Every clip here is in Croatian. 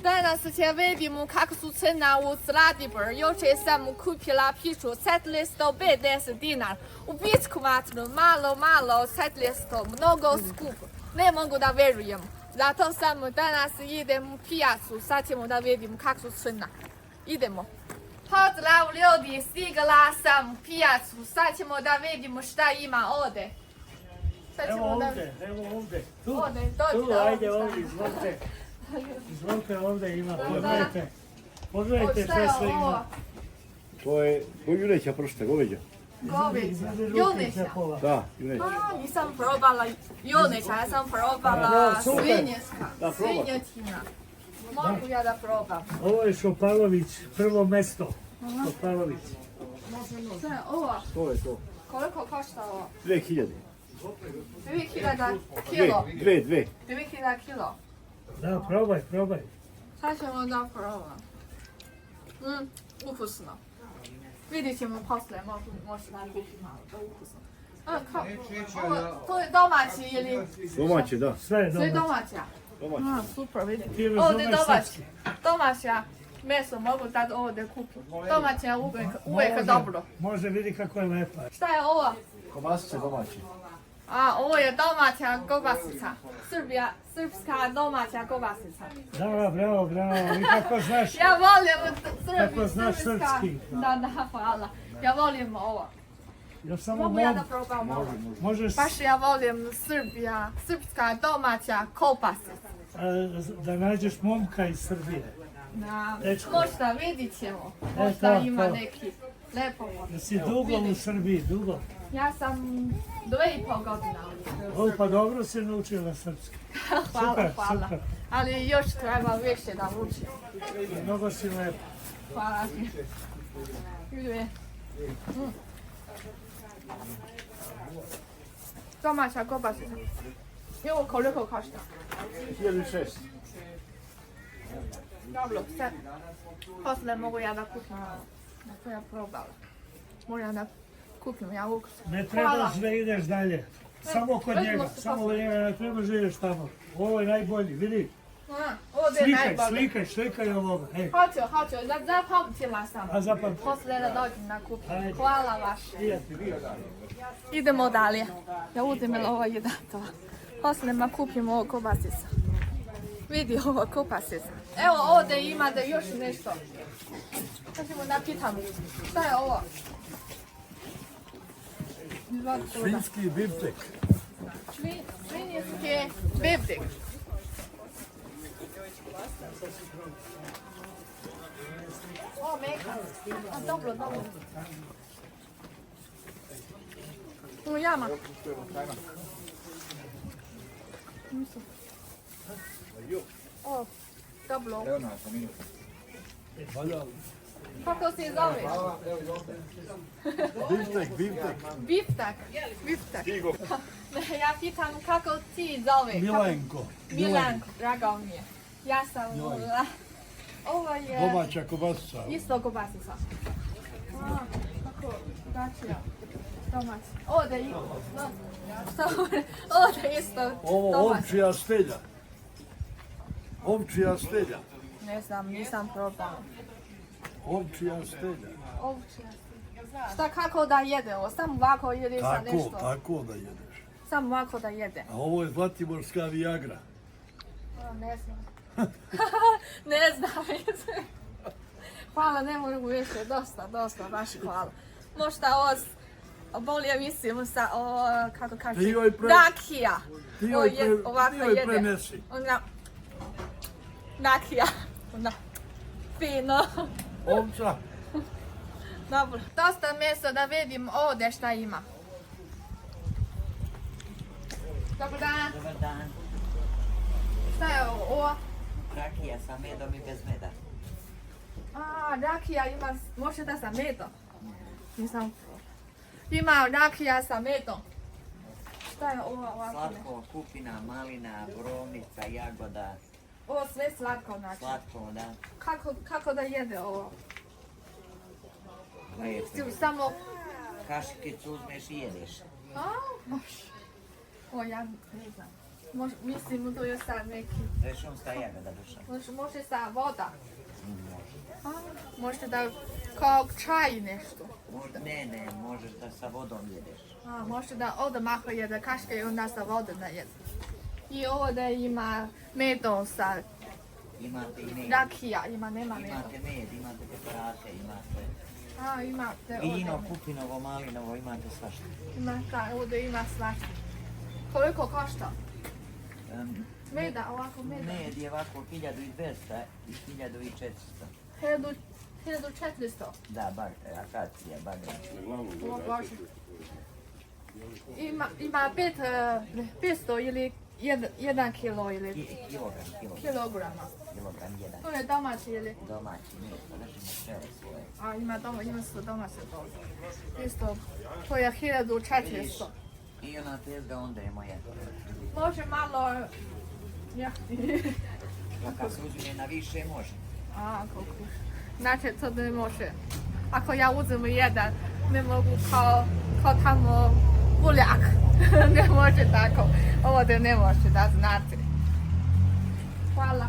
Danas će vidimo kako su cena u Zlatibor. Jučer sam kupila piću set listo 50 dinar. U Bičkovatnu malo set listo, mnogo skupo. Ne mogu da verujem. Zato sam danas idem u pijacu. Sad ćemo da vidimo kako su cena. Idemo. Pozdrav ljudi, stigla sam u pijacu. Sad ćemo da vidimo šta ima ovdje. Evo ovdje. Tu, ajde ovdje, izvolite. Izvolite ovdje ima, pogledajte sve ima. To je juneća pršta, goveđa. Goveđa, juneća. Da, juneća. Nisam probala juneća, ja sam probala svinjetina. Mogu ja da probam. Ovo je Šopalović, prvo mesto. Šopalović. Sve, ovo. To je to. Koliko košta ovo? 2000. 2000 kilo. 2000 kilo. Da, probaj. Sad ćemo da probam. Ukusno. Vidjet ćemo poslije, možda da kupim malo, to je ukusno. To je domaći ili? Domaće, da. Sve Sve domaće. domaća. Super, vidite. Ti Ovdje razumeš srpski. domaća meso mogu da ovdje kupim. Domaća uvijek dobro. Može vidi kako je lepa. Šta je ovo? Kobasice domaće. A, ovo je domaća kobasica. Srpska domaća kobasica. Da, bravo, i kako znaš? Ja volim Kako znaš srpski? Da, hvala. Ja volim ovo. Još samo Mogu ja da probam ovo? možeš Baš ja volim srpska domaća kobasica. da nađeš momka iz Srbije. Možda vidit ćemo. Možda ima neki lepo. Jesi dugo u Srbiji, dugo? Ja sam 2,5 godina. O, pa dobro si naučila srpski. Hvala. Super. Ali još treba više da učim. Mnogo si lepo. Hvala ti. Domaća kobasica. I ovo koliko košta? 1600. Dobro, sve. Poslije mogu ja da kupim. To ja probala. Moram da kupim ja ukus. Ne trebaš da ideš dalje. Samo kod njega, ne trebaš da ideš tamo. Ovo je najbolji, vidi. Ovdje je najbolje. Slikaj ovoga. Hoću, zapamtila sam. A zapamtila. Poslije da dođem na kupim. Ajde. Hvala vaše. Idemo dalje. Ja uzimam ovo jedan to. Poslije ma kupim ovo kobasica. Vidi ovo kobasica. Evo ovdje ima da još nešto. Sad ćemo da pitam. Šta je ovo? Svinjski biftek. Svinjski biftek. O, meka. A, dobro. Jama. O, dobro. Kako se zove? Biftek. Ja pitam kako ti zove? Milenko, drago mi je. Ja sam... Ovo je... Domaća kobasica. Isto kobasica. Kako drugačija. Domaća. Ovdje isto. Ovo ovčija stelja. Ne znam, nisam probala. Ovčija stelja. Šta kako da jede ovo? Samo ovako ili sa nešto? Tako da jedeš. Samo ovako da jede. A ovo je zlatiborska vijagra. Ne znam. Ne znam. Hvala, ne mogu više. Dosta, baš hvala. Možda ovo bolje mislim sa, kako kažem, rakija. Ti joj prenesi. Rakija. Fino. Ovca. Dobro. Dosta mjesto da vidim ovdje šta ima. Dobar dan. Dobar dan. Šta je ovo? Rakija sa medom i bez meda. A, rakija ima, može da sa medom? Nisam. Ima rakija sa medom. Šta je ovo ovako? Slatko, kupina, malina, borovnica, jagoda. Ovo sve slatko znači. Slatko, da. Kako da jede ovo? Lepo. Samo... Kašikicu uzmeš i jedeš. O, ja ne znam. Mislim, to je sad neki. To je šumska jagoda, duša. Može sa voda. Može. Možete da kao čaj nešto. Ne, možeš da sa vodom jedeš. Možete da odmah jede kaške i onda sa vodom da jede. I ovdje ima medom sa Imate i med. rakija, nema medom. Imate med, imate preparate, imate Imate vino, ovdje. kupinovo, malinovo, imate svašta. Ovdje ima svašta. Koliko košta? Meda, ovako meda. Med je ovako 1200 i 1400. 1400. Da, akacija, bagra. O Bože. Ima 500 ili 1 kilo ili kilograma. Kilogram jedan. To je domaći ili? Domaći, nije, to držimo pčele svoje. Ima su domaće to. Isto, to je 1400. I ona tezga onda je moja. Može malo jahti. Pa kad se uzme na više može. Koliko? Znači, to ne može. Ako ja uzmem jedan, ne mogu kao tamo buljak. Ne može tako. Ovdje ne može, da znate. Hvala.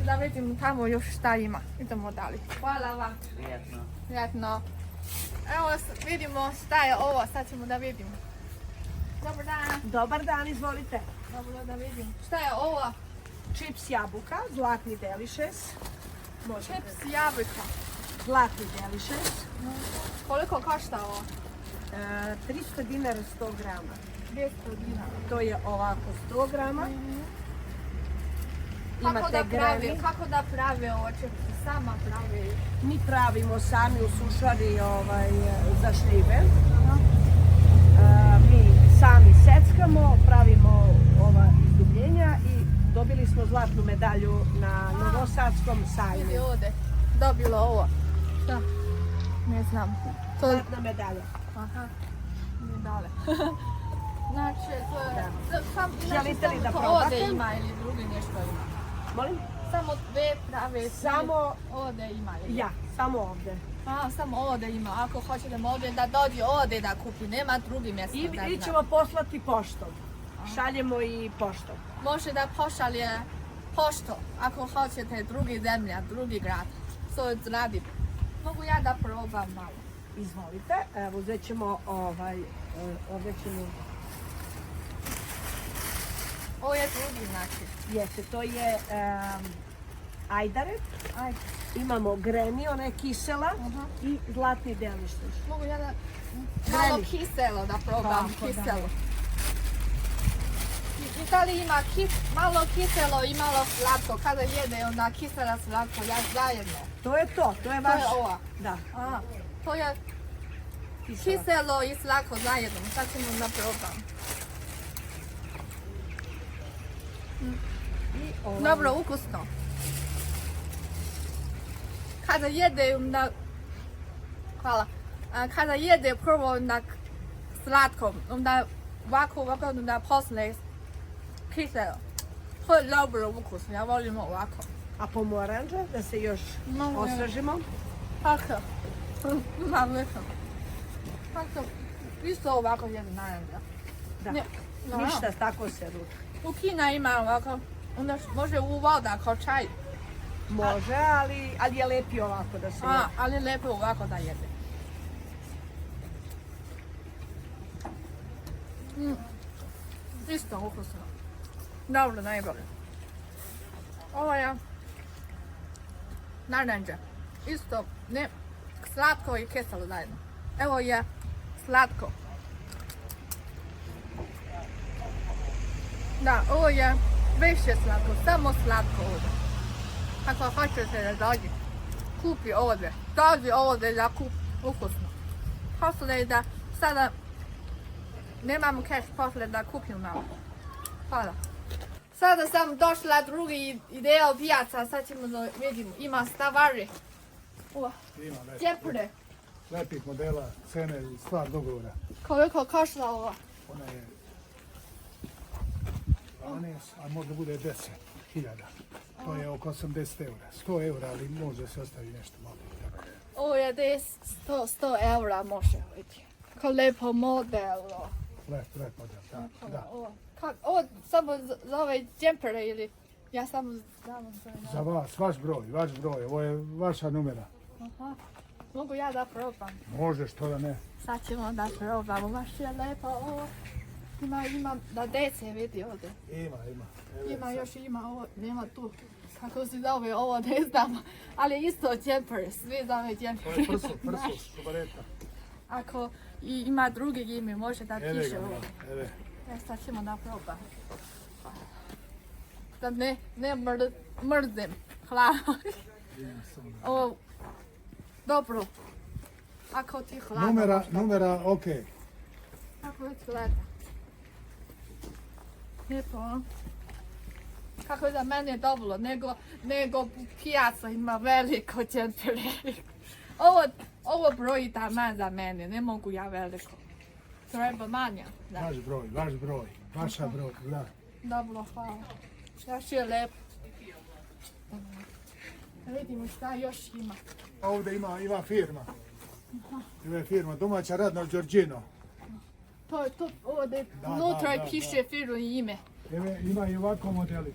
Da vidim tamo još šta ima. Idemo dalje. Hvala vam. Prijetno. Prijatno. Evo vidimo šta je ovo, sad ćemo da vidimo. Dobar dan. Dobar dan, izvolite. Dobro da vidim. Šta je ovo? Čips jabuka, zlatni delišes. Čips jabuka. Zlatni delišes. Koliko košta ovo? 300 dinara 100 grama. 200 dinara. To je ovako 100 grama. Imate greni. Kako da prave ovo čipsi? Sama pravi. Mi pravimo sami u sušari za šljive. Mi sami seckamo, pravimo ova izdubljenja i dobili smo zlatnu medalju na Novosadskom sajmu. Vidi ovdje. Dobilo ovo. Šta? Ne znam. To je... Zlatna medalja. Aha. Ne dale. Znači, to je... Želite li da to probate? ovdje ima ili drugi nešto ima? Molim? Samo dve prave. Samo ovdje ima. Ili? ja, samo ovdje. Samo ovdje ima. Ako hoćete ovdje da dođe ovdje da kupi, nema drugi mjesta. I ćemo poslati poštom. Šaljemo i poštom. Može da pošalje pošto, ako hoćete drugi zemlja, drugi grad. To radi. Mogu ja da probam malo. Izvolite, evo uzet ćemo ovdje ćemo... Ovo je drugi znači. Jeste, to je ajdaret. Imamo greni, ona je kisela i zlatni delištes. Mogu ja da malo kiselo da probam, Tako, kiselo. I da li ima malo kiselo i malo slatko? Kada jede onda kisela slatko, ja zajedno. To je to, to je vaš... To je ova. Da. To je kiselo i slatko zajedno. Sad ćemo da probam. Dobro, ukusno. Kada jede onda... Hvala. Kada jede prvo na slatko, onda ovako, onda posle kiselo. To je dobro ukusno, ja volim ovako. A pomoranđa, da se još osvežimo. Tako. Završno. Tako. Isto ovako jede naravno. Da. Ništa, tako se ruči. U Kina ima ovako, onda može u voda kao čaj. Može, ali je lepi ovako da se jede. Ali lepo ovako da jede. Isto ukusno. Dobro, najbolje. Ovo je naranđa. Isto, ne, slatko i kiselo zajedno. Evo je slatko. Da, ovo je više slatko, samo slatko ovdje. Ako hoćete da dođi, kupi ovdje. Dođi ovdje da kupi ukusno. Posle da sada nemam keš posle da kupim malo. Hvala. Sada sam došla drugi deo pijaca, sad ćemo da vidimo. Ima stvari. Ima Djepre. lepih modela, cene i stvar dogovora. Koliko košta ovo? Ona je 12, a možda bude 10.000. To je oko 80 eura. 100 eura, ali može se ostavi nešto malo. Ovo je 100 eura može biti. Kao lepo modelo. Lep model, da. Kao Ovo samo za ove džempere ili... Ja samo znam. Za vas, vaš broj, ovo je vaša numera. Aha. Mogu ja da probam? Može, što da ne. Sad ćemo da probamo, baš je lepo ovo. Ima da dece vidi ovdje. Ima. Ima još ovo, nema tu. Kako se zove ovo, ne znam. Ali isto džemper, svi zove džemper. To je prso, šubareta. Ako ima drugi ime, može da piše ovo. Eve. Sad ćemo da probam. Da ne mrzim hlad. Ovo, dobro. Ako ti hladno. Numera, ok. Kako izgleda? Lijepo. Kako je za mene dobro, nego pijaca ima veliko džempere. Ovo broji taman za mene, ne mogu ja veliko. Treba manja. Da. Vaš broj, vaša broj, da. Dobro, hvala. Još je lepo. Vidimo šta još ima. Ovdje ima firma. Ima firma, domaća radna Đorđino. To ovdje unutra piše firmu i ime. Ima i ovako modeli.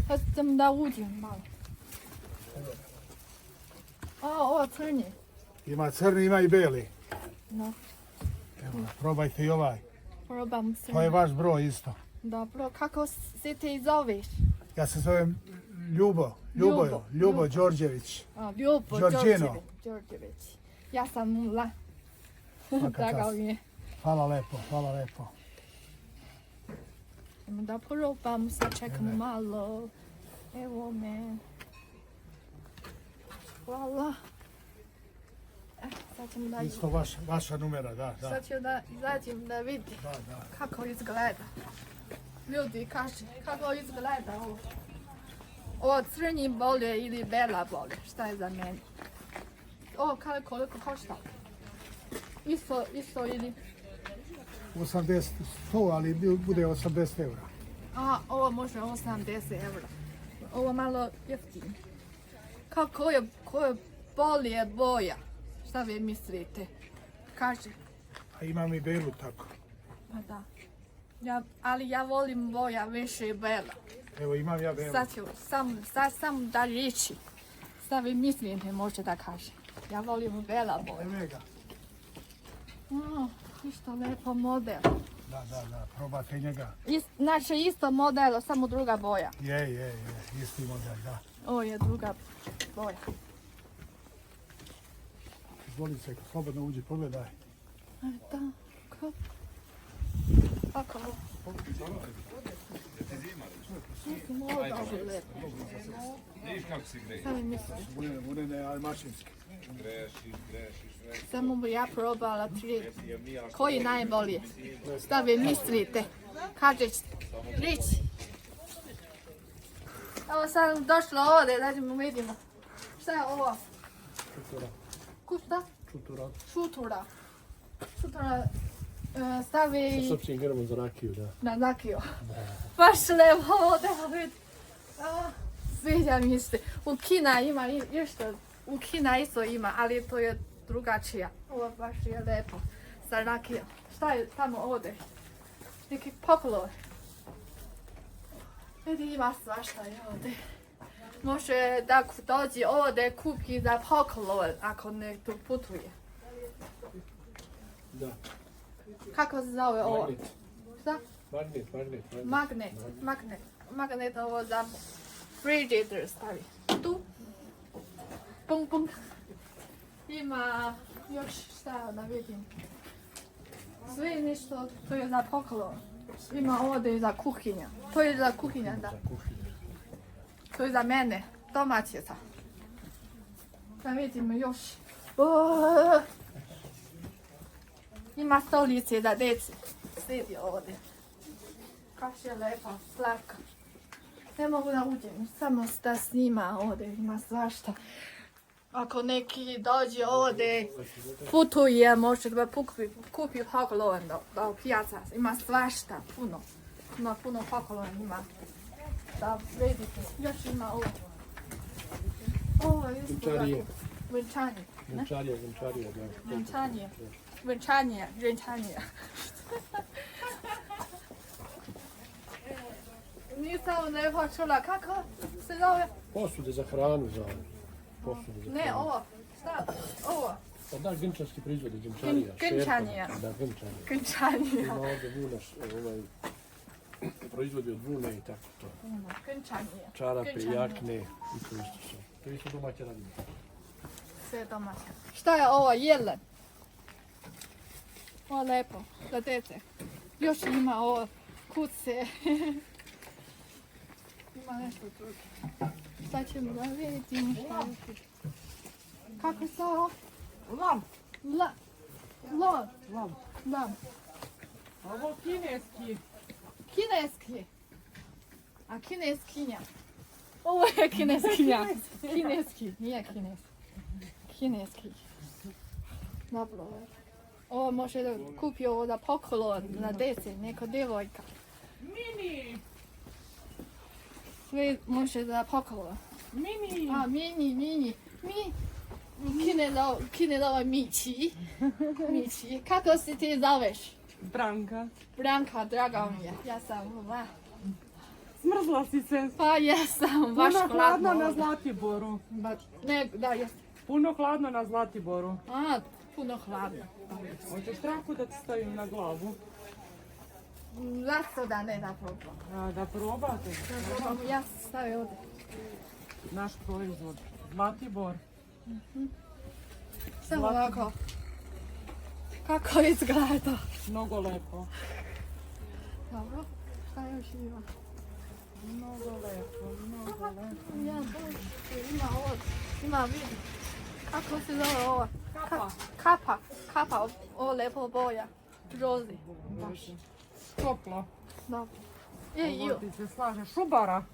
Sad sam da uđem malo. Ovo crnje. Ima crni, ima i beli. No. Evo, probajte i ovaj. Probam crnje. To je vaš broj isto. Dobro, kako se te zoveš? Ja se zovem Ljubo Đorđević. Ljubo Đorđino. Đorđević. Ja sam Mula. Drago mi je. Hvala lepo. Da probam, sad čekamo malo. Evo me. Hvala. Sad ćemo da Isto vaša numera, da. Sad ću da izađem da vidim kako izgleda. Ljudi, kaži, kako izgleda ovo. Ovo crni bolje ili bela bolje, šta je za mene? Ovo koliko košta? Isto ili... 80, 100, ali bude 80 eura. Ovo može 80 eura. Ovo malo jeftino. Ko je bolje boja? Šta vi mislite? Kaži. A imam i belu tako. Pa da. Ali ja volim boja više bela. Evo imam ja belu. Sad ću sam da reći. Šta vi mislite može da kaže. Ja volim bela boja. Evo ga. Isto lepo model. Da, probate njega. Znači isto model, samo druga boja. Je, isti model, da. Ovo je druga boja. Izvoli se, slobodno uđi, pogledaj. Da, kako ovo? Ovo je dobro lepo. Vidiš kako se greje. Šta mi misliš? Unene, ali mašinski. Grešiš. Samo bi ja probala koji najbolje. Šta vi mislite? Kažeš, reći. Evo sam došla ovdje, da ćemo vidimo. Šta je ovo? Kušta? Šutura. Šutura stavi... Srpskim grbom za rakiju, da. Na rakiju. Baš lepo ovdje vidi. Sviđa mi se. U Kina ima isto. U Kina isto ima, ali to je drugačija. Ovo baš je lepo. Sa rakijom. Šta je tamo ovdje? Neki poklon. Vidi ima svašta je ovdje. Može da dođe ovdje kupi za poklon ako nekdo putuje. Da. Kako se zove ovo? Magnet. Šta? Magnet. Magnet ovo za frigider stavi. Tu. Pum. Ima još šta da vidim. Sve nešto, to je za poklon. Ima ovdje za kuhinja. To je za kuhinja, da. To je za mene, domaćica. Da vidimo još. Ima stolice za djece. Sjedi ovdje. Kaš je lepa, slaka. Ne mogu da uđem, samo da snima ovdje, ima svašta. Ako neki dođe ovdje, putuje, može da kupi poklon do pijaca. Ima svašta, puno. Ima puno poklon, ima. Da vidite, još ima ovo. Ovo je isto tako. Venčanje. Venčarija, da. Venčanje. nisam lepo čula, kako se zove? Posude za hranu, za posude za Ne, hranu. ovo, šta? Ovo, Pa da, grnčarski proizvodi, grnčarija. Grnčanija. šerpa, Da, grnčanija. Grnčanija. Ima ovdje vunaš, proizvodi od vune i tako to. Grnčanija. Čarape, Grnčanija. jakne i to isto sve. To isto domaće radimo. Sve domaće. Šta je ovo? Jelen. Ovo lepo, za dete. Još ima ovo kuce. Ima nešto drugo. Sad ćemo da vidimo šta je. Kako se ovo? Lam. Lam. Ovo kineski. Kineski. A kineskinja. Ovo je kineskinja. Kineski, nije kineski. Kineski. Dobro. Ovo može da kupi ovo da pokolo na dece, neka djevojka. Mini. Sve može da pokolo. Mini. A, mini. Kinezova Mići. Mići. Kako se ti zoveš? Branka. Branka, draga mi je. Ja sam, Smrzla si se. pa jesam, baš Puno hladno hladno. na Zlatiboru. Ne, da, jes. Puno hladno na Zlatiboru. A, puno hladno. Hoćeš traku da ti stavim na glavu? Zašto da ne da probam? A, da probate. Da probam, ja sam stavio ovdje. Naš proizvod. Zlatibor. Samo ovako. Kako izgleda? Mnogo lepo. Dobro, šta još ima? Mnogo lepo. Ja, ima ovo, ima vidi. Kako se zove ovo? Kapa, ovo lepo boja. Rozi. Baš. Toplo. Dobro. Ju. Ovo ti se slaže. Šubara.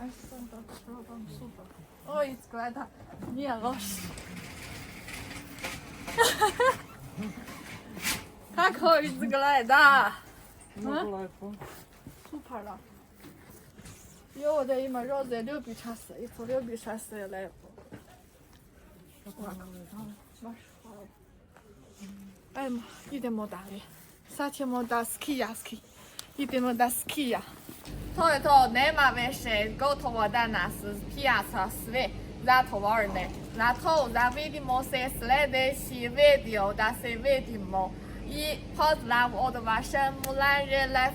Aj sam da probam, super. Ovo izgleda, nije loš. Kako izgleda? Mnogo lepo. Super. I ovdje ima roze ljubičaste, i to ljubičaste je lepo. Ovako, baš hvala. Ajmo, idemo dalje. Sad ćemo da idemo da skija. To je to, nema više, gotovo danas, pijaca sve zatvorene. Zato da vidimo se sljedeći video, da se vidimo. I pozdrav od vaše Mulan Relef